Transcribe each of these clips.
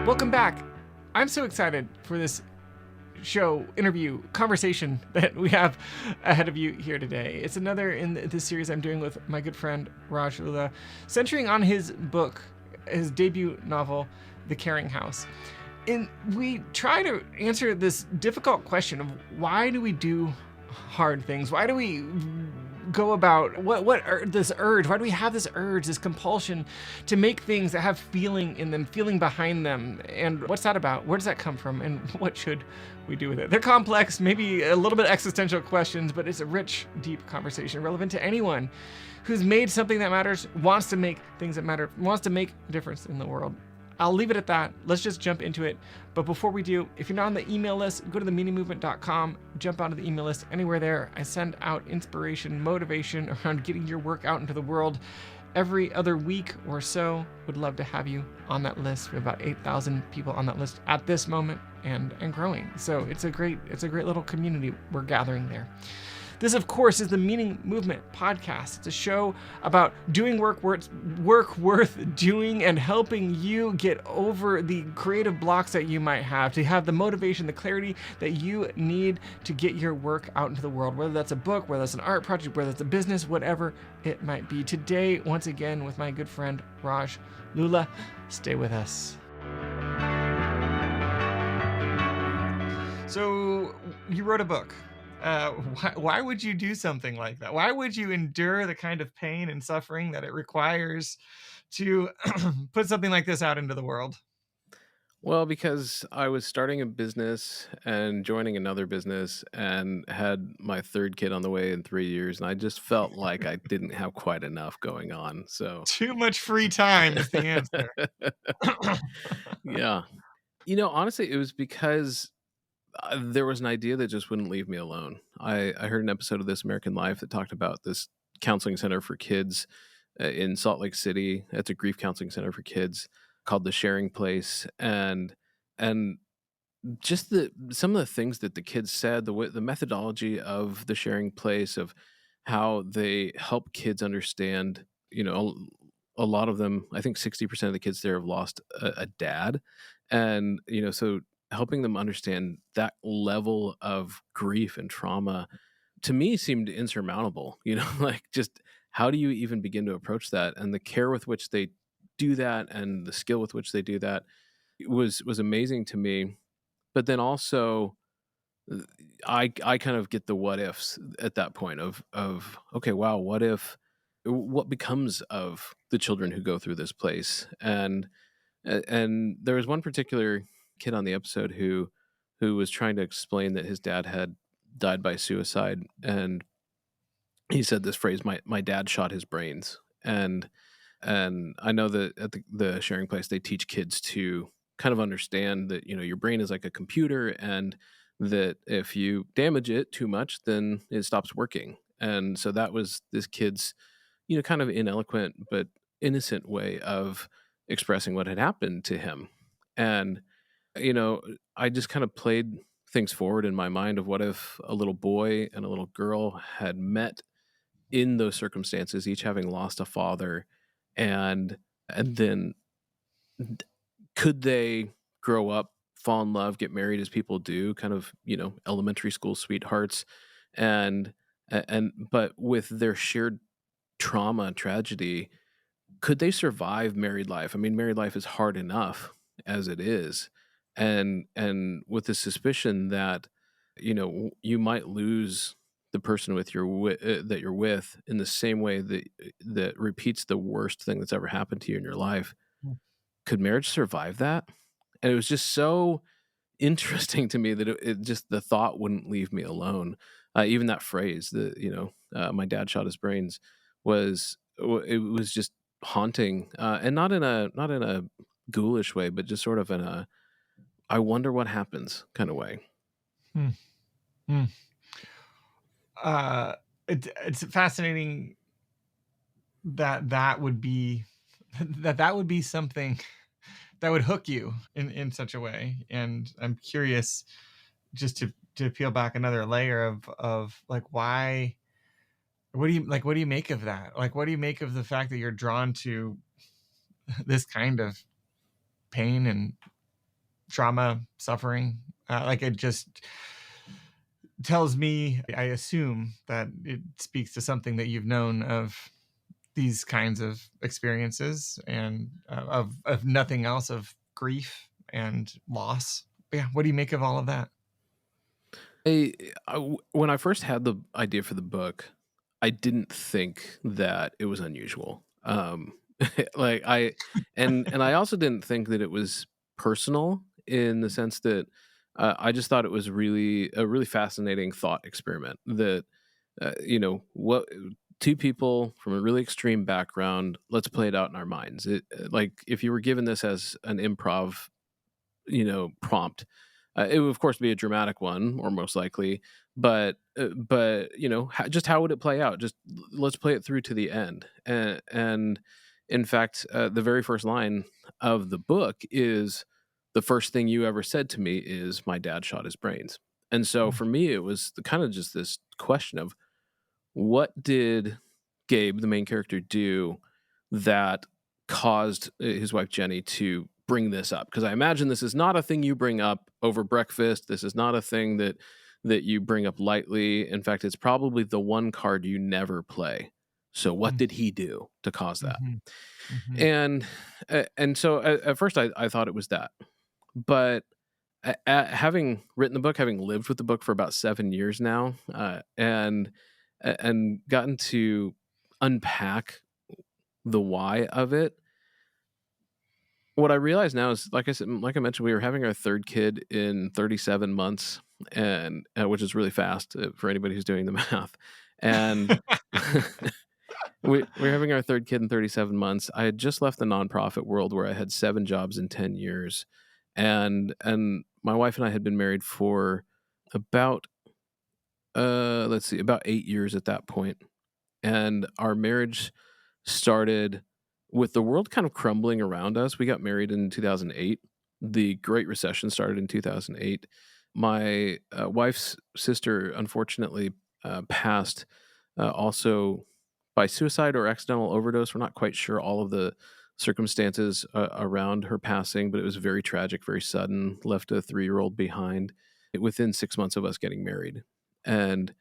Welcome back. I'm so excited for this show, interview, conversation that we have ahead of you here today. It's another in this series I'm doing with my good friend Raj Lula, centering on his book, his debut novel, The Caring House. And we try to answer this difficult question of why do we do hard things? Why do we go about this urge? Why do we have this urge, this compulsion to make things that have feeling in them, feeling behind them? And what's that about? Where does that come from? And what should we do with it? They're complex, maybe a little bit existential questions, but it's a rich, deep conversation relevant to anyone who's made something that matters, wants to make things that matter, wants to make a difference in the world. I'll leave it at that. Let's just jump into it. But before we do, if you're not on the email list, go to themeaningmovement.com, jump onto the email list anywhere there. I send out inspiration, motivation around getting your work out into the world every other week or so. Would love to have you on that list. We have about 8,000 people on that list at this moment and growing. So it's a great little community we're gathering there. This, of course, is the Meaning Movement podcast. It's a show about doing work worth doing and helping you get over the creative blocks that you might have, to have the motivation, the clarity that you need to get your work out into the world, whether that's a book, whether that's an art project, whether it's a business, whatever it might be. Today, once again, with my good friend Raj Lula. Stay with us. So you wrote a book. Why would you do something like that? Why would you endure the kind of pain and suffering that it requires to put something like this out into the world? Well, because I was starting a business and joining another business and had my third kid on the way in 3 years, and I just felt like I didn't have quite enough going on. So, Too much free time is the answer. yeah. Honestly, it was because there was an idea that just wouldn't leave me alone. I heard an episode of This American Life that talked about this counseling center for kids in Salt Lake City. It's a grief counseling center for kids called the Sharing Place, and just some of the things that the kids said, the methodology of the Sharing Place, of how they help kids understand. A lot of them, I think 60% of the kids there have lost a dad, and so helping them understand that level of grief and trauma to me seemed insurmountable. Like, just how do you even begin to approach that? And the care with which they do that and the skill with which they do that was amazing to me. But then also, uh, I kind of get the what ifs at that point of okay, wow, what becomes of the children who go through this place? And there was one particular kid on the episode who was trying to explain that his dad had died by suicide, and he said this phrase, my dad shot his brains. And I know that at the Sharing Place they teach kids to kind of understand that your brain is like a computer, and that if you damage it too much then it stops working. And so that was this kid's kind of ineloquent but innocent way of expressing what had happened to him. And you know, I just kind of played things forward in my mind of what if a little boy and a little girl had met in those circumstances, each having lost a father, and then could they grow up, fall in love, get married as people do, kind of, elementary school sweethearts, and but with their shared trauma and tragedy, could they survive married life? I mean, married life is hard enough as it is, and with the suspicion that you might lose the person that you're with in the same way that repeats the worst thing that's ever happened to you in your life. Could marriage survive that? And it was just so interesting to me that it just the thought wouldn't leave me alone. Even that phrase that my dad shot his brains it was just haunting, and not in a ghoulish way, but just sort of in a I wonder what happens kind of way. Hmm. Hmm. It's fascinating that would be that would be something that would hook you in such a way. And I'm curious just to peel back another layer of like, why, what do you make of that? Like, what do you make of the fact that you're drawn to this kind of pain and trauma, suffering. Like it just tells me, I assume that it speaks to something that you've known of these kinds of experiences and of nothing else, of grief and loss. Yeah, what do you make of all of that? When I first had the idea for the book, I didn't think that it was unusual. Like and I also didn't think that it was personal in the sense that I just thought it was really a really fascinating thought experiment that what two people from a really extreme background, let's play it out in our minds. Like if you were given this as an improv prompt. It would, of course, be a dramatic one, or most likely. But just how would it play out? Just let's play it through to the end. And in fact, the very first line of the book is the first thing you ever said to me is my dad shot his brains. And so for me, it was kind of just this question of what did Gabe, the main character, do that caused his wife Jenny to bring this up? Because I imagine this is not a thing you bring up over breakfast. This is not a thing that you bring up lightly. In fact, it's probably the one card you never play. So what did he do to cause that? Mm-hmm. Mm-hmm. And so at first I thought it was that, but having written the book, having lived with the book for about 7 years now, and gotten to unpack the why of it. What I realize now is, like I mentioned, we were having our third kid in 37 months, and which is really fast for anybody who's doing the math. And we're having our third kid in 37 months. I had just left the nonprofit world where I had 7 jobs in 10 years, and my wife and I had been married for about let's see, about 8 years at that point, and our marriage started with the world kind of crumbling around us. We got married in 2008. The Great Recession started in 2008. My wife's sister, unfortunately, passed also by suicide or accidental overdose. We're not quite sure all of the circumstances around her passing, but it was very tragic, very sudden, left a 3-year-old behind within 6 months of us getting married. And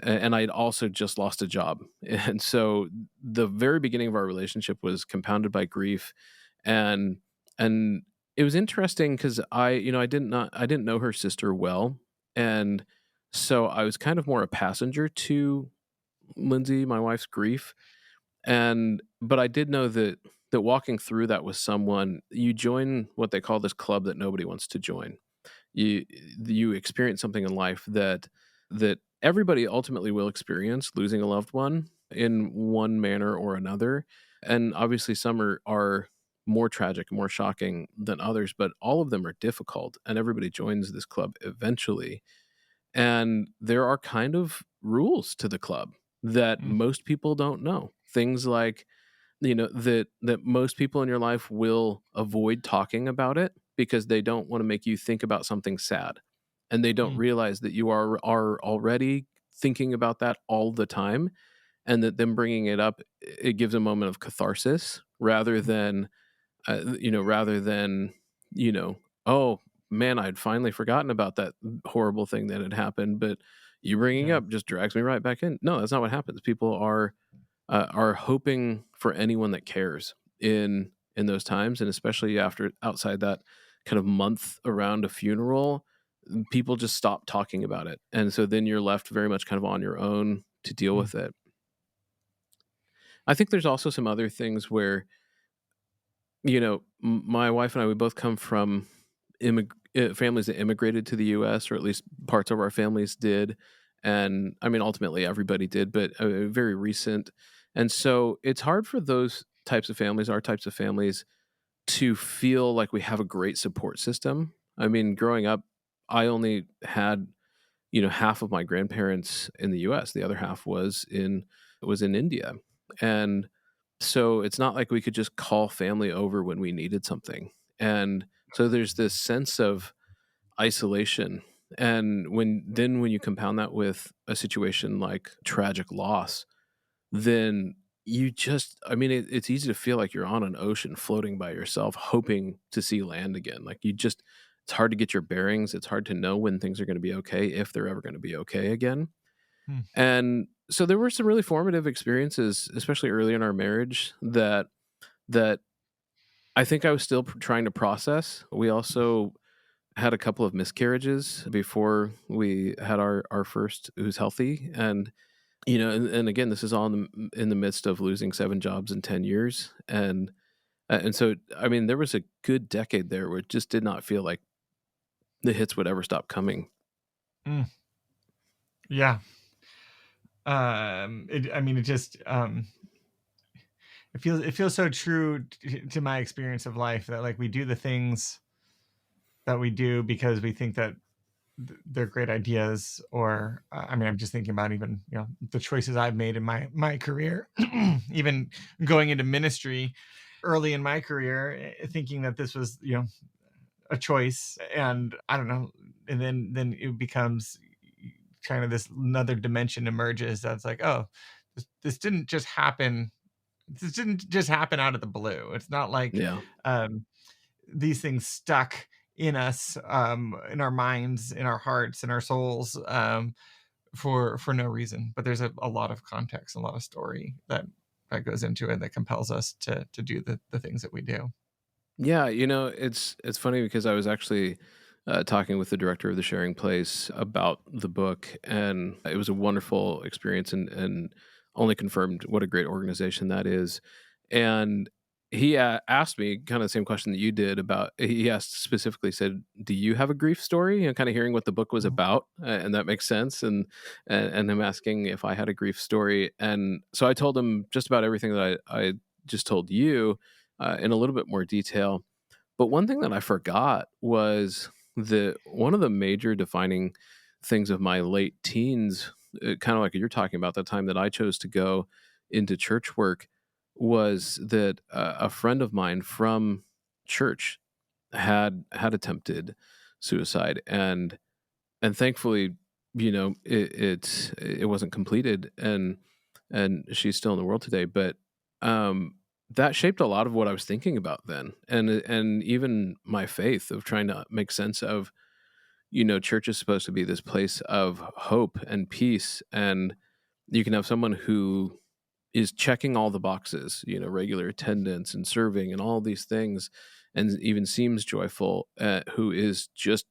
and I'd also just lost a job. And so the very beginning of our relationship was compounded by grief, and and it was interesting because I didn't know her sister well, and so I was kind of more a passenger to Lindsay, my wife's grief, and but I did know that walking through that with someone, you join what they call this club that nobody wants to join. You experience something in life that everybody ultimately will experience, losing a loved one in one manner or another. And obviously some are more tragic, more shocking than others, but all of them are difficult, and everybody joins this club eventually. And there are kind of rules to the club that most people don't know. Things like, that most people in your life will avoid talking about it because they don't want to make you think about something sad, and they don't Mm-hmm. realize that you are already thinking about that all the time, and that them bringing it up, it gives a moment of catharsis rather than you know oh man, I'd finally forgotten about that horrible thing that had happened, but you bringing it Yeah. up just drags me right back in. No, that's not what happens. People are hoping for anyone that cares in those times, and especially after outside that kind of month around a funeral, people just stop talking about it, and so then you're left very much kind of on your own to deal Mm-hmm. with it. I think there's also some other things where my wife and I, we both come from families that immigrated to the U.S., or at least parts of our families did, and I mean ultimately everybody did, but very recent. And so it's hard for those types of families, our types of families, to feel like we have a great support system. I mean, growing up, I only had half of my grandparents in the U.S. The other half was in India, and so it's not like we could just call family over when we needed something. And so there's this sense of isolation. And when you compound that with a situation like tragic loss, then I mean, it's easy to feel like you're on an ocean floating by yourself, hoping to see land again. Like you just It's hard to get your bearings. It's hard to know when things are going to be okay, if they're ever going to be okay again. Hmm. And so there were some really formative experiences, especially early in our marriage, that I think I was still trying to process. We also had a couple of miscarriages before we had our first, who's healthy. And and again, this is all in the midst of losing 7 jobs in 10 years. And so, I mean, there was a good decade there where it just did not feel like the hits would ever stop coming. Mm. Yeah. I mean, it just it feels so true to my experience of life that like we do the things that we do because we think that they're great ideas, or I mean, I'm just thinking about even the choices I've made in my career, even going into ministry early in my career, thinking that this was a choice, and I don't know, and then it becomes kind of this another dimension emerges that's like, oh, this didn't just happen. This didn't just happen out of the blue. It's not like Yeah. um, these things stuck in us, in our minds, in our hearts, in our souls, for no reason. But there's a lot of context, a lot of story that goes into it that compels us to do the things that we do. Yeah, it's funny because I was actually talking with the director of the Sharing Place about the book, and it was a wonderful experience, and only confirmed what a great organization that is. And he asked me kind of the same question that you did about. He asked specifically, said, "Do you have a grief story?" And kind of hearing what the book was Mhm. about, and that makes sense. And him asking if I had a grief story, and so I told him just about everything that I just told you in a little bit more detail. But one thing that I forgot was one of the major defining things of my late teens, kind of like you're talking about, the time that I chose to go into church work, was that a friend of mine from church had attempted suicide, and thankfully, it wasn't completed, and she's still in the world today. But um, that shaped a lot of what I was thinking about then, and even my faith of trying to make sense of, church is supposed to be this place of hope and peace, and you can have someone who is checking all the boxes, regular attendance and serving and all these things, and even seems joyful, who is just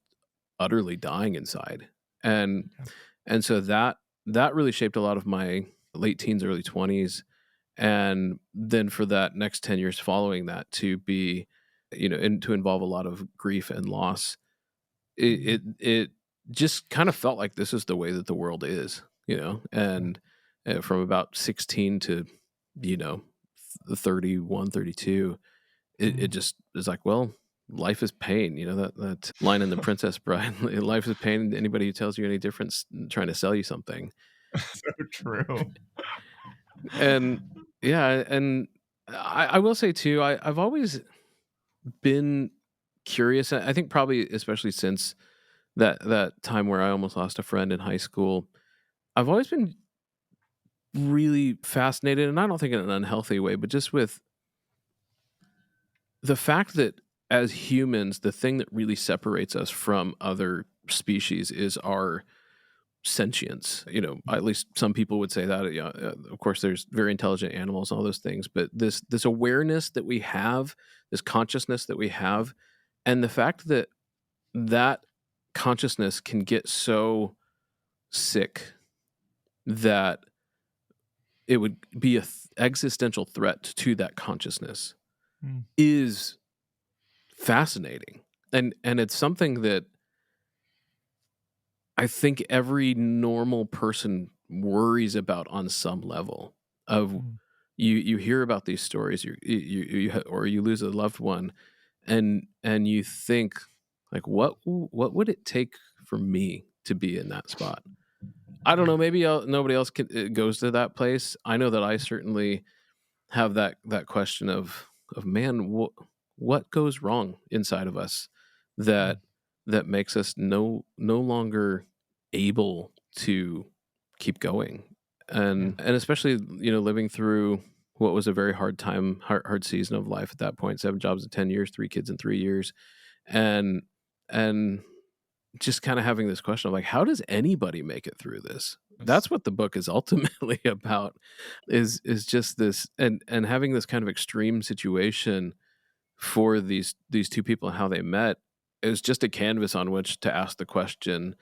utterly dying inside. And Yeah. and so that really shaped a lot of my late teens, early 20s. And then for that next 10 years following that to be, and to involve a lot of grief and loss, Mhm. it just kind of felt like this is the way that the world is, Yeah. and from about 16 to, you know, 31, 32, it Mhm. just is like, well, life is pain. That line in The Princess Bride, life is pain. Anybody who tells you any difference trying to sell you something. So true. And yeah, and I will say too, I've always been curious. I think probably especially since that time where I almost lost a friend in high school, I've always been really fascinated, and I don't think in an unhealthy way, but just with the fact that as humans, the thing that really separates us from other species is our sentience. At least some people would say that. Yeah, of course, there's very intelligent animals, and all those things, but this awareness that we have, this consciousness that we have, and the fact that that consciousness can get so sick that it would be a existential threat to that consciousness Mm. is fascinating. And it's something that I think every normal person worries about on some level. Of Mm. you hear about these stories, or you lose a loved one, and you think, like, what would it take for me to be in that spot? I don't Yeah. know. Maybe nobody else goes to that place. I know that I certainly have that question of, man, what goes wrong inside of us Mm. that that makes us no longer able to keep going. Yeah. And especially, living through what was a very hard season of life at that point, 7 jobs in 10 years, 3 kids in 3 years. And and just kind of having this question of like, how does anybody make it through this? That's what the book is ultimately about, is just this, and having this kind of extreme situation for these two people and how they met is just a canvas on which to ask the question,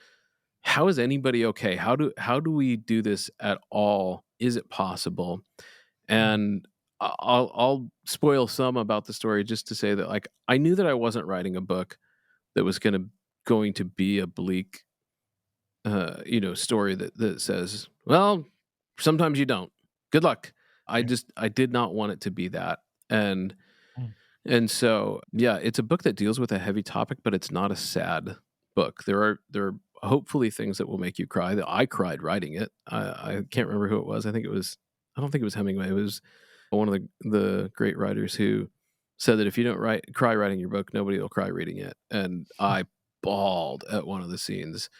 how is anybody okay? How do we do this at all? Is it possible? And I'll spoil some about the story just to say that like I knew that I wasn't writing a book that was going to be a bleak story that says, well, sometimes you don't. Good luck. I did not want it to be that. And Mm. so yeah, it's a book that deals with a heavy topic, but it's not a sad book. There are hopefully things that will make you cry. That I cried writing it. I can't remember who it was. I don't think it was Hemingway. It was one of the great writers who said that if you don't cry writing your book, nobody will cry reading it. And I bawled at one of the scenes,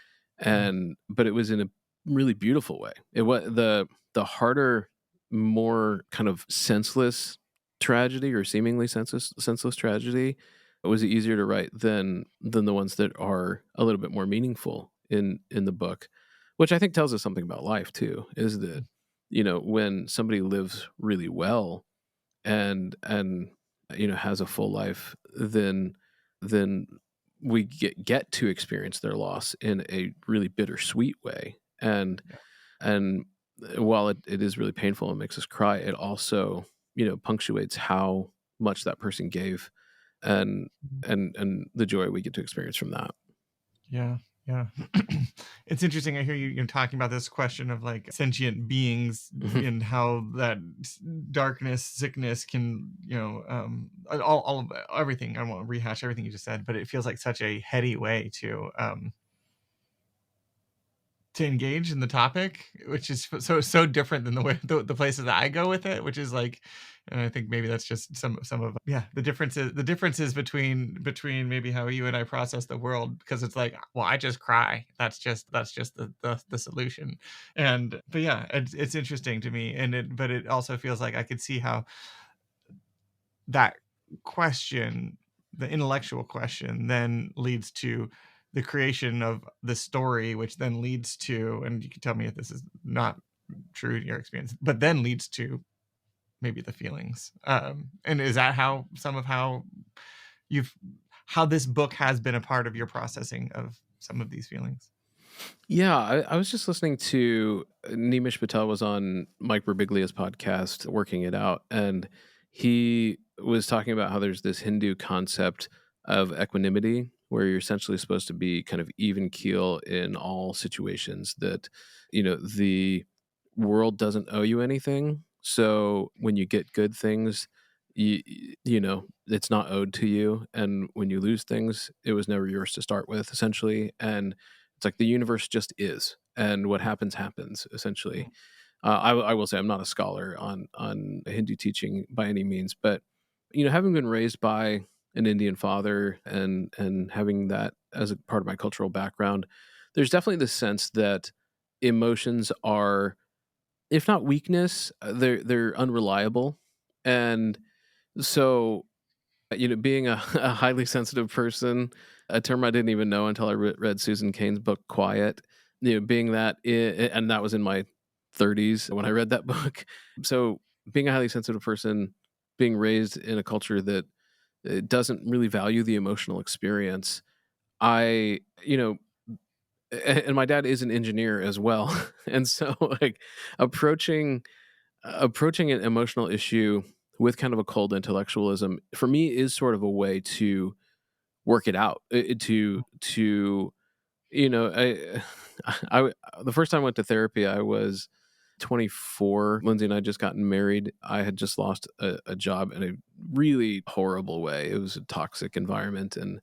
but it was in a really beautiful way. It was the harder, more kind of senseless tragedy, or seemingly senseless tragedy, was easier to write than the ones that are a little bit more meaningful in the book, which I think tells us something about life too. Is that when somebody lives really well and has a full life, then we get to experience their loss in a really bittersweet way. And while it is really painful and makes us cry, it also punctuates how much that person gave, and the joy we get to experience from that. Yeah, yeah. It's interesting. I hear you're talking about this question of like sentient beings and how that darkness, sickness can, all of everything. I won't rehash everything you just said, but it feels like such a heady way to engage in the topic, which is so different than the way the places that I go with it, which is like, and I think maybe that's just some of the differences between maybe how you and I process the world, because it's like, well, I just cry, that's just the solution. But yeah, it's interesting to me, but it also feels like I could see how that question, the intellectual question, then leads to the creation of the story, which then leads to, and you can tell me if this is not true in your experience, but then leads to maybe the feelings. And is that how you've how this book has been a part of your processing of some of these feelings? Yeah, I was just listening to Nimish Patel was on Mike Birbiglia's podcast, Working It Out, and he was talking about how there's this Hindu concept of equanimity, where you're essentially supposed to be kind of even keel in all situations, that, the world doesn't owe you anything. So when you get good things, it's not owed to you. And when you lose things, it was never yours to start with, essentially. And it's like the universe just is, and what happens happens. Essentially, I will say I'm not a scholar on Hindu teaching by any means, but having been raised by an Indian father and having that as a part of my cultural background, there's definitely this sense that emotions are, if not weakness, they're unreliable, and so being a, a highly sensitive person, a term I didn't even know until I read Susan Cain's book Quiet. Being that, and that was in my 30s when I read that book. So being a highly sensitive person, being raised in a culture that doesn't really value the emotional experience, I, and my dad is an engineer as well, and so like approaching an emotional issue with kind of a cold intellectualism for me is sort of a way to work it out, to I, I the first time I went to therapy, I was 24. Lindsay and I had just gotten married. I had just lost a job in a really horrible way. It was a toxic environment, and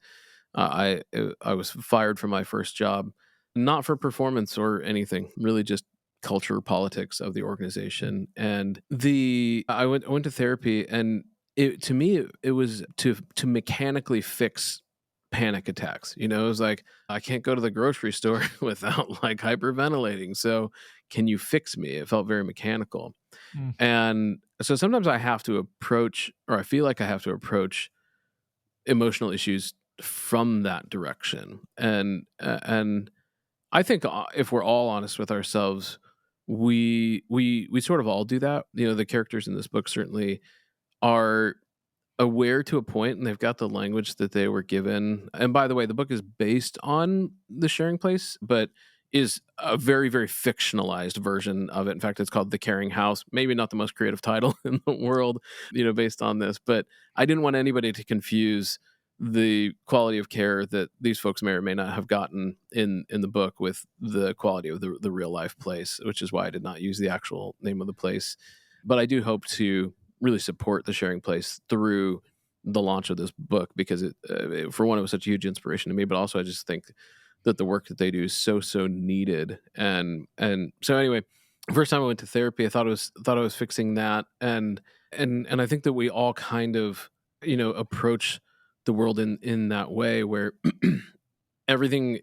I was fired from my first job, not for performance or anything, really just culture, politics of the organization. And I went to therapy, and to me it was to mechanically fix panic attacks. It was like, I can't go to the grocery store without like hyperventilating. So can you fix me? It felt very mechanical. Mm. And so sometimes I have to approach, or I feel like I have to approach emotional issues from that direction. And I think if we're all honest with ourselves, we sort of all do that. You know, the characters in this book certainly are aware to a point, and they've got the language that they were given. And by the way, the book is based on The Sharing Place, but is a very, very fictionalized version of it. In fact, it's called The Caring House. Maybe not the most creative title in the world, you know, based on this. But I didn't want anybody to confuse the quality of care that these folks may or may not have gotten in the book with the quality of the real life place, which is why I did not use the actual name of the place. But I do hope to really support The Sharing Place through the launch of this book, because for one, it was such a huge inspiration to me, but also I just think that the work that they do is so needed. And so anyway, first time I went to therapy, I thought I was fixing that, and I think that we all kind of, you know, approach the world in that way where everything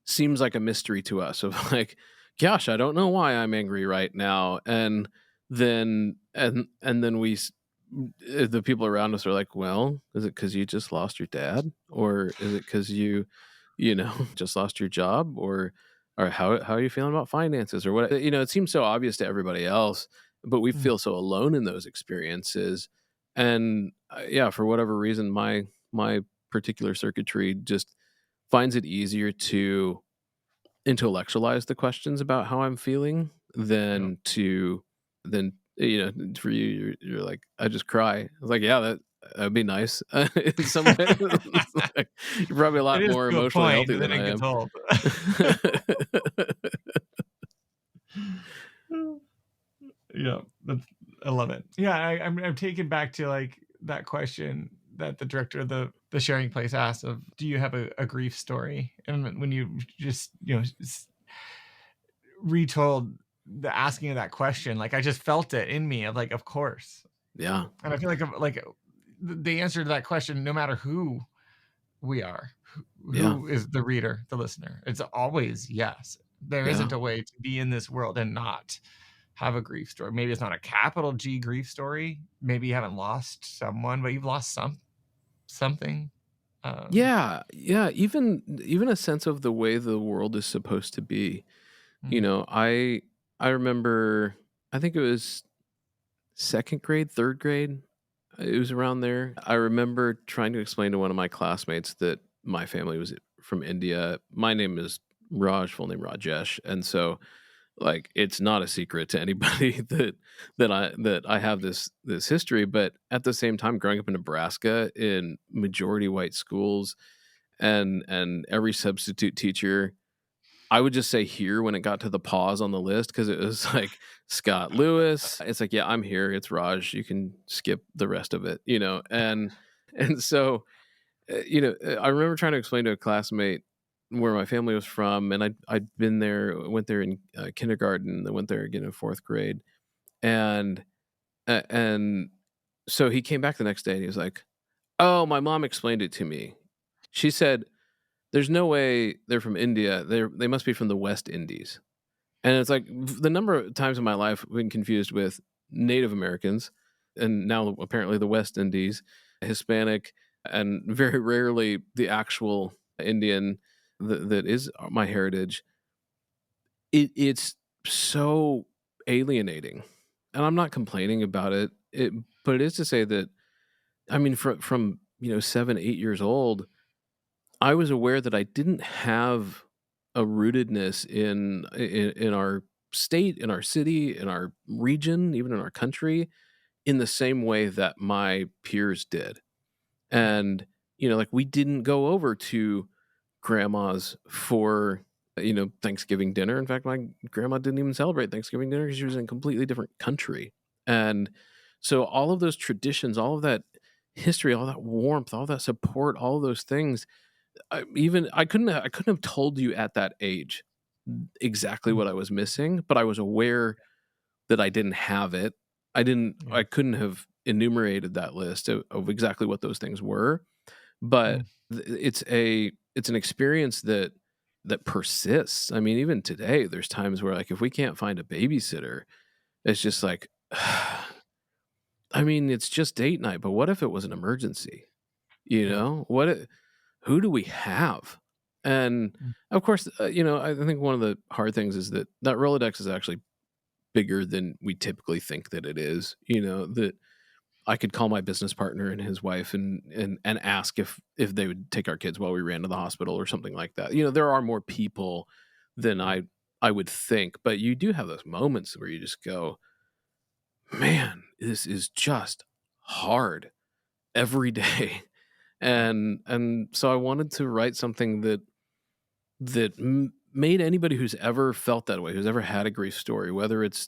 seems like a mystery to us, of like, gosh, I don't know why I'm angry right now. And then the people around us are like, well, is it because you just lost your dad, or is it because you know, just lost your job, or how are you feeling about finances, or what? You know, it seems so obvious to everybody else, but we Mm. feel so alone in those experiences. And yeah, for whatever reason, my particular circuitry just finds it easier to intellectualize the questions about how I'm feeling Yeah. than you know, for you, you're like, I just cry. I was like, yeah, that'd be nice. In some way, it's like, you're probably a It lot is more to a emotionally point, healthy and then than it I gets am. old. Yeah, that's, I love it. Yeah, I'm taken back to like that question that the director of the Sharing Place asked of, do you have a grief story? And when you just, you know, retold the asking of that question, like I just felt it in me of like, of course. Yeah, And I feel like the answer to that question, no matter who we are, yeah, who is the reader, the listener, it's always yes. There yeah. isn't a way to be in this world and not have a grief story. Maybe it's not a capital G grief story. Maybe you haven't lost someone, but you've lost something. Um, Yeah, yeah, even a sense of the way the world is supposed to be. You mm, know, I remember, I think it was 2nd grade, 3rd grade, it was around there. I remember trying to explain to one of my classmates that my family was from India. My name is Raj, full name Rajesh, and so, like, it's not a secret to anybody that I have this history. But at the same time, growing up in Nebraska in majority white schools, and every substitute teacher, I would just say here when it got to the pause on the list, because it was like Scott Lewis. It's like, yeah, I'm here. It's Raj. You can skip the rest of it, you know. And so, you know, I remember trying to explain to a classmate where my family was from, and I'd been there, went there in kindergarten, then went there again in 4th grade, and and so he came back the next day and he was like, "Oh, my mom explained it to me. She said there's no way they're from India. They must be from the West Indies." And it's like, the number of times in my life I've been confused with Native Americans, and now apparently the West Indies, Hispanic, and very rarely the actual Indian that is my heritage. It's so alienating, and I'm not complaining about it. But it is to say that, I mean, from you know, 7, 8 years old, I was aware that I didn't have a rootedness in our state, in our city, in our region, even in our country, in the same way that my peers did. yeah. And, you know, like, we didn't go over to grandma's for, you know, Thanksgiving dinner. In fact, my grandma didn't even celebrate Thanksgiving dinner because she was in a completely different country. And so all of those traditions, all of that history, all that warmth, all that support, all of those things, I couldn't have told you at that age exactly Mm, what I was missing, but I was aware that I didn't have it. yeah. I couldn't have enumerated that list of exactly what those things were, but Mm, it's an experience that persists. I mean, even today, there's times where, like, if we can't find a babysitter, it's just like, I mean, it's just date night, but what if it was an emergency? You yeah. know? What if who do we have? And Mm. of course, I think one of the hard things is that Rolodex is actually bigger than we typically think that it is. That I could call my business partner and his wife and ask if they would take our kids while we ran to the hospital or something like that. There are more people than I would think, but you do have those moments where you just go, man, this is just hard every day. And so I wanted to write something that made anybody who's ever felt that way, who's ever had a grief story, whether it's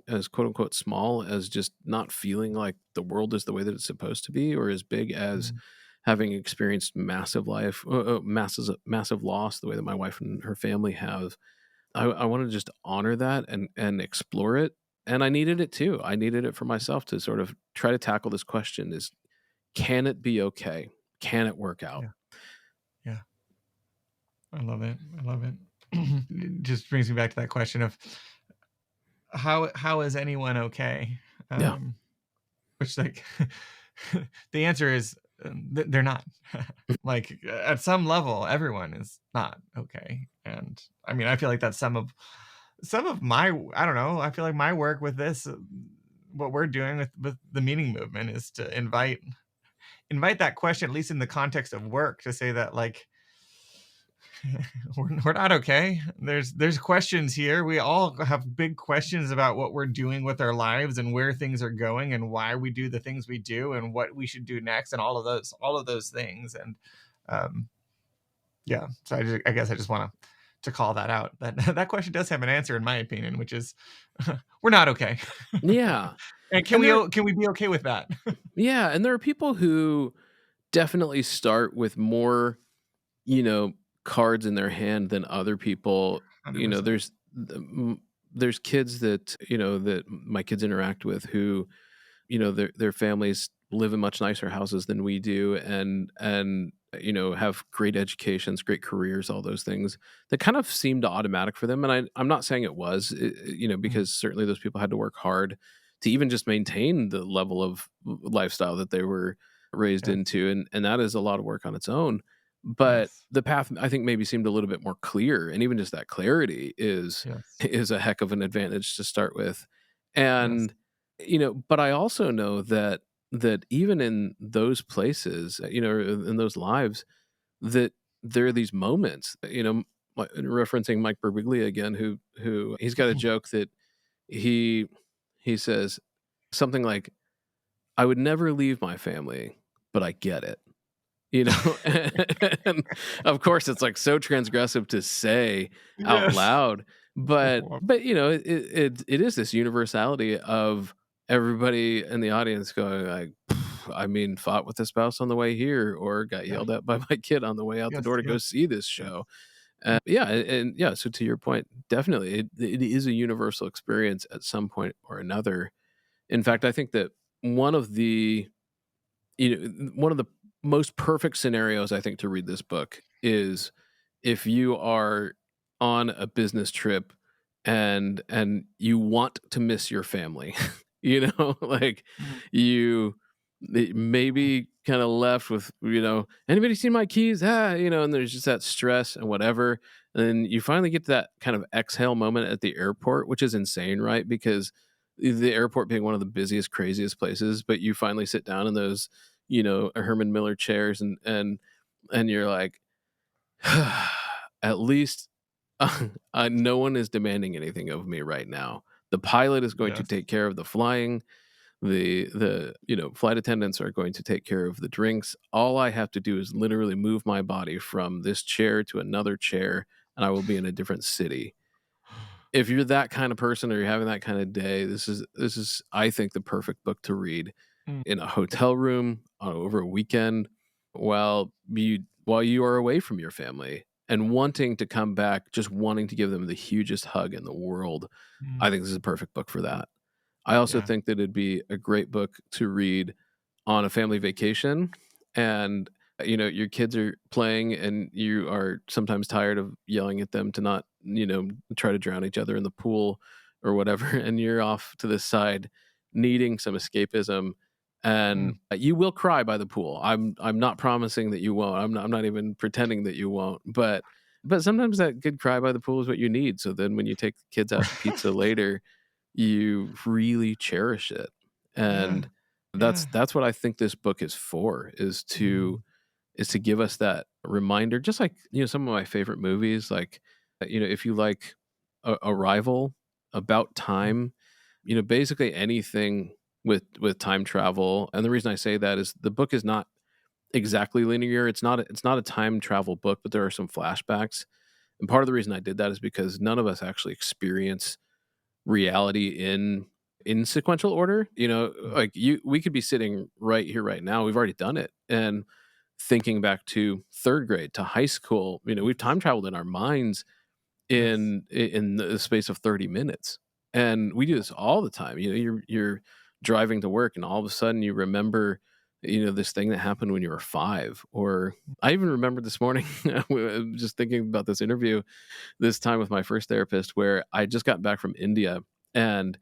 as quote unquote small as just not feeling like the world is the way that it's supposed to be, or as big as Mm. having experienced massive loss, the way that my wife and her family have. I want to just honor that and explore it. And I needed it too. I needed it for myself to sort of try to tackle this question: is can it be okay? Can it work out? Yeah. Yeah. I love it. I love it. It just brings me back to that question of how is anyone okay? Yeah. Which like the answer is they're not. Like at some level, everyone is not okay. And I mean, I feel like that's some of my, I don't know. I feel like my work with this, what we're doing with the meaning movement, is to invite that question, at least in the context of work, to say that like we're not okay. There's questions here. We all have big questions about what we're doing with our lives and where things are going and why we do the things we do and what we should do next and all of those things. And um yeah, so I guess I just want to call that out, that that question does have an answer in my opinion, which is we're not okay. Yeah. And And there can we be okay with that? Yeah, and there are people who definitely start with more, you know, cards in their hand than other people. You know, 100%. there's kids that my kids interact with who, their families live in much nicer houses than we do, and have great educations, great careers, all those things that kind of seemed automatic for them. And I'm not saying it was, Mm. because certainly those people had to work hard to even just maintain the level of lifestyle that they were raised Yes. into, and that is a lot of work on its own. But Yes. the path, I think, maybe seemed a little bit more clear, and even just that clarity is Yes. is a heck of an advantage to start with. Yes. And but I also know that even in those places, in those lives, that there are these moments, referencing Mike Birbiglia again, who he's got a joke that he he says something like, "I would never leave my family, but I get it." And of course, it's, like, so transgressive to say out Yes. loud, but, it is this universality of everybody in the audience going like, I mean, fought with a spouse on the way here or got Yeah. yelled at by my kid on the way out the Yes. door to go Yes. see this Yes. show. Yeah, and yeah, so to your point, definitely, it is a universal experience at some point or another. In fact, I think that one of the one of the most perfect scenarios I think to read this book is if you are on a business trip and you want to miss your family. Like Mhm. you maybe kind of left with, anybody seen my keys? And there's just that stress and whatever. And then you finally get to that kind of exhale moment at the airport, which is insane, right? Because the airport being one of the busiest, craziest places, but you finally sit down in those, Herman Miller chairs and you're like, at least no one is demanding anything of me right now. The pilot is going to Yes. take care of the flying. The flight attendants are going to take care of the drinks. All I have to do is literally move my body from this chair to another chair, and I will be in a different city. If you're that kind of person or you're having that kind of day, this is I think the perfect book to read Mm. in a hotel room over a weekend while you are away from your family and wanting to come back, just wanting to give them the hugest hug in the world. Mm. I think this is a perfect book for that. I also Yeah. think that it'd be a great book to read on a family vacation, and your kids are playing and you are sometimes tired of yelling at them to not try to drown each other in the pool or whatever, and you're off to the side needing some escapism. and Mm. you will cry by the pool. I'm not promising that you won't. I'm not even pretending that you won't. But sometimes that good cry by the pool is what you need. So then when you take the kids out to pizza Right. later, you really cherish it. Yeah. And Yeah. that's what I think this book is for, Mm. is to give us that reminder, just like, some of my favorite movies, like, if you like Arrival, About Mm. Time, basically anything with time travel. And the reason I say that is the book is not exactly linear. It's not a time travel book, but there are some flashbacks. And part of the reason I did that is because none of us actually experience reality in sequential order. Mm. Like we could be sitting right here right now. We've already done it. And thinking back to third grade, to high school, we've Yes. time traveled in our minds Yes. in the space of 30 minutes. And we do this all the time. You're driving to work and all of a sudden you remember, this thing that happened when you were 5. Or I even remember this morning just thinking about this interview this time with my first therapist, where I just got back from India, and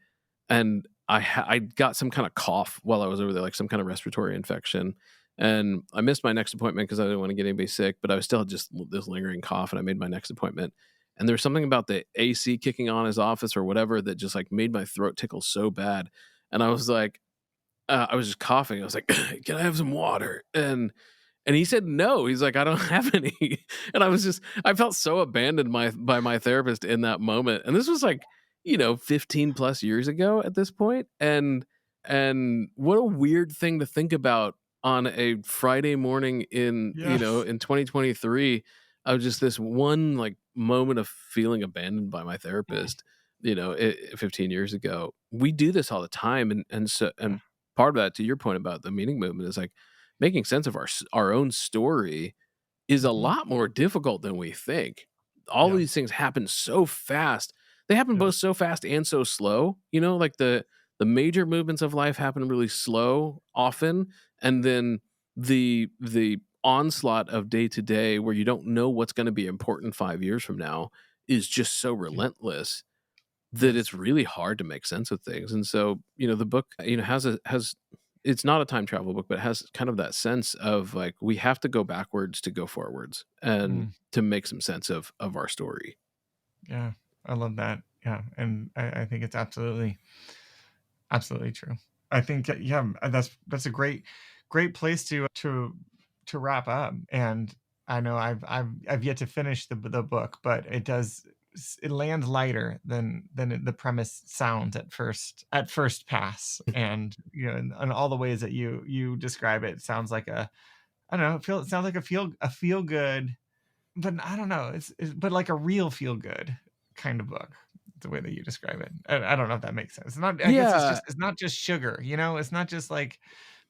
I got some kind of cough while I was over there, like some kind of respiratory infection, and I missed my next appointment because I didn't want to get anybody sick, but I was still just this lingering cough, and I made my next appointment. And there was something about the AC kicking on his office or whatever that just like made my throat tickle so bad, and I was like, I was just coughing. I was like, "Can I have some water?" And he said no. He's like, "I don't have any." And I felt so abandoned by my therapist in that moment. And this was like, 15 plus years ago at this point. And what a weird thing to think about on a Friday morning Yes. in 2023, of just this one like moment of feeling abandoned by my Mm. therapist, 15 years ago. We do this all the time. And part of that, to your point about the meaning movement, is like making sense of our own story is a Mhm. lot more difficult than we think. All of Yeah. these things happen so fast. They happen Yeah. both so fast and so slow. Like the major movements of life happen really slow often, and then the onslaught of day to day, where you don't know what's going to be important 5 years from now, is just so Yeah. relentless that Yes. it's really hard to make sense of things. And so, the book, has it's not a time travel book, but it has kind of that sense of like we have to go backwards to go forwards and Mm. to make some sense of our story. Yeah. I love that. Yeah. And I think it's absolutely true. I think yeah, that's a great place to wrap up. And I know I've yet to finish the book, but it lands lighter than the premise sounds at first pass. And in all the ways that you describe it, it sounds like a I don't know, it sounds like a feel good, but I don't know, but like a real feel good kind of book, the way that you describe it. I don't know if that makes sense. It's not I guess Yeah, it's not just sugar, it's not just like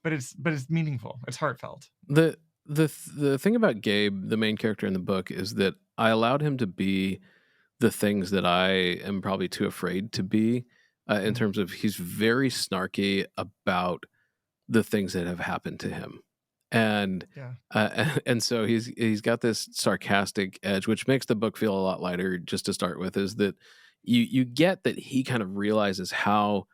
but it's meaningful. It's heartfelt. the the thing about Gabe, the main character in the book, is that I allowed him to be the things that I am probably too afraid to be. In Mm, terms of, he's very snarky about the things that have happened to him. And yeah. and so he's got this sarcastic edge, which makes the book feel a lot lighter. Just to start with, is that you get that he kind of realizes how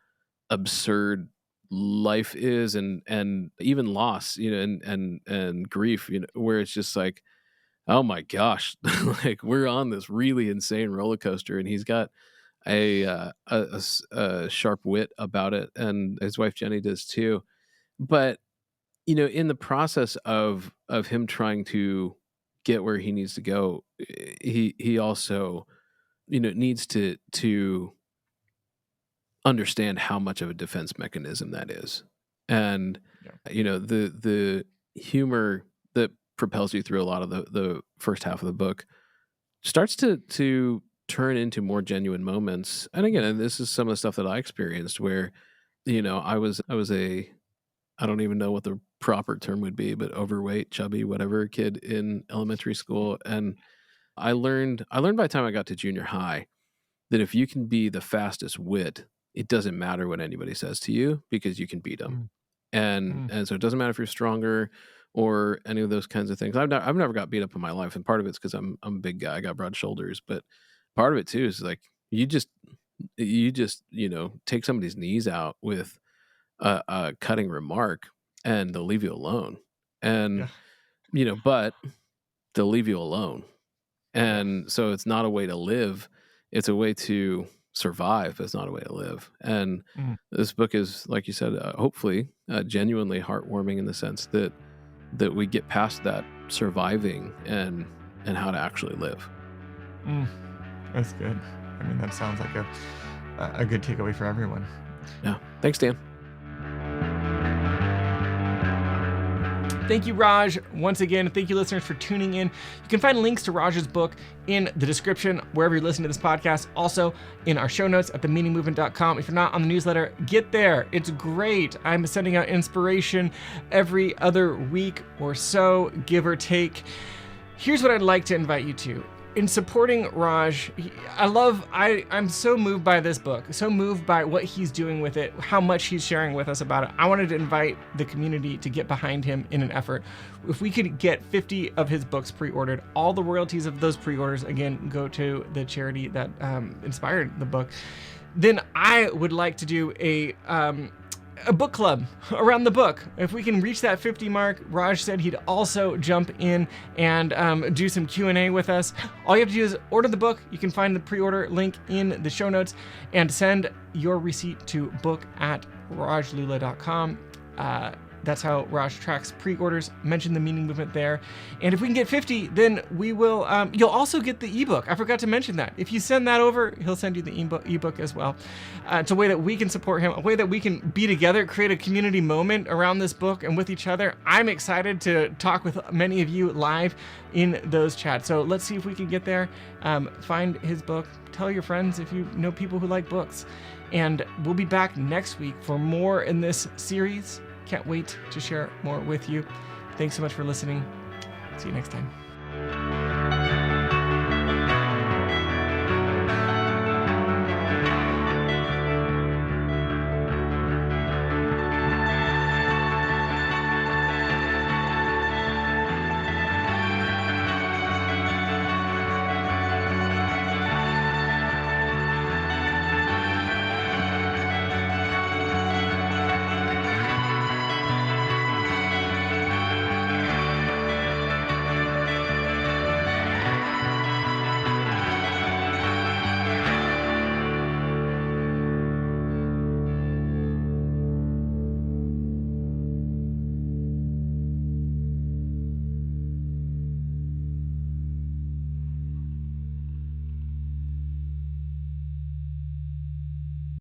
absurd life is, and even loss, and grief, where it's just like, oh my gosh, like we're on this really insane roller coaster, and he's got a sharp wit about it, and his wife Jenny does too. But in the process of him trying to get where he needs to go, he also, needs to understand how much of a defense mechanism that is. And Yeah. the humor that propels you through a lot of the first half of the book starts to turn into more genuine moments. And again, Mm, and this is some of the stuff that I experienced, where I was a, I don't even know what the proper term would be, but overweight, chubby, whatever kid in elementary school. And I learned by the time I got to junior high that if you can be the fastest wit, it doesn't matter what anybody says to you, because you can beat them. mm, And mm, and so it doesn't matter if you're stronger or any of those kinds of things. I've never got beat up in my life, and part of it's because I'm a big guy, I got broad shoulders, but part of it too is like you just take somebody's knees out with a cutting remark, and they'll leave you alone. And but they'll leave you alone. And so it's not a way to live. It's a way to survive, but it's not a way to live. And this book is, like you said, hopefully genuinely heartwarming in the sense that we get past that surviving and how to actually live. That's good. I mean, that sounds like a good takeaway for everyone. Yeah. Thanks, Dan. Thank you, Raj. Once again, thank you, listeners, for tuning in. You can find links to Raj's book in the description wherever you're listening to this podcast. Also, in our show notes at themeaningmovement.com. If you're not on the newsletter, get there. It's great. I'm sending out inspiration every other week or so, give or take. Here's what I'd like to invite you to. In supporting Raj, I'm so moved by this book, so moved by what he's doing with it, how much he's sharing with us about it. I wanted to invite the community to get behind him in an effort. If we could get 50 of his books pre-ordered, all the royalties of those pre-orders, again, go to the charity that inspired the book, then I would like to do a book club around the book. If we can reach that 50 mark, Raj said he'd also jump in and do some Q&A with us. All you have to do is order the book. You can find the pre-order link in the show notes and send your receipt to book@rajlula.com. That's how Raj tracks pre-orders. Mention the Meaning Movement there. And if we can get 50, then we will, you'll also get the ebook. I forgot to mention that. If you send that over, he'll send you the ebook as well. It's a way that we can support him, a way that we can be together, create a community moment around this book and with each other. I'm excited to talk with many of you live in those chats. So let's see if we can get there. Find his book. Tell your friends if you know people who like books. And we'll be back next week for more in this series. Can't wait to share more with you. Thanks so much for listening. See you next time.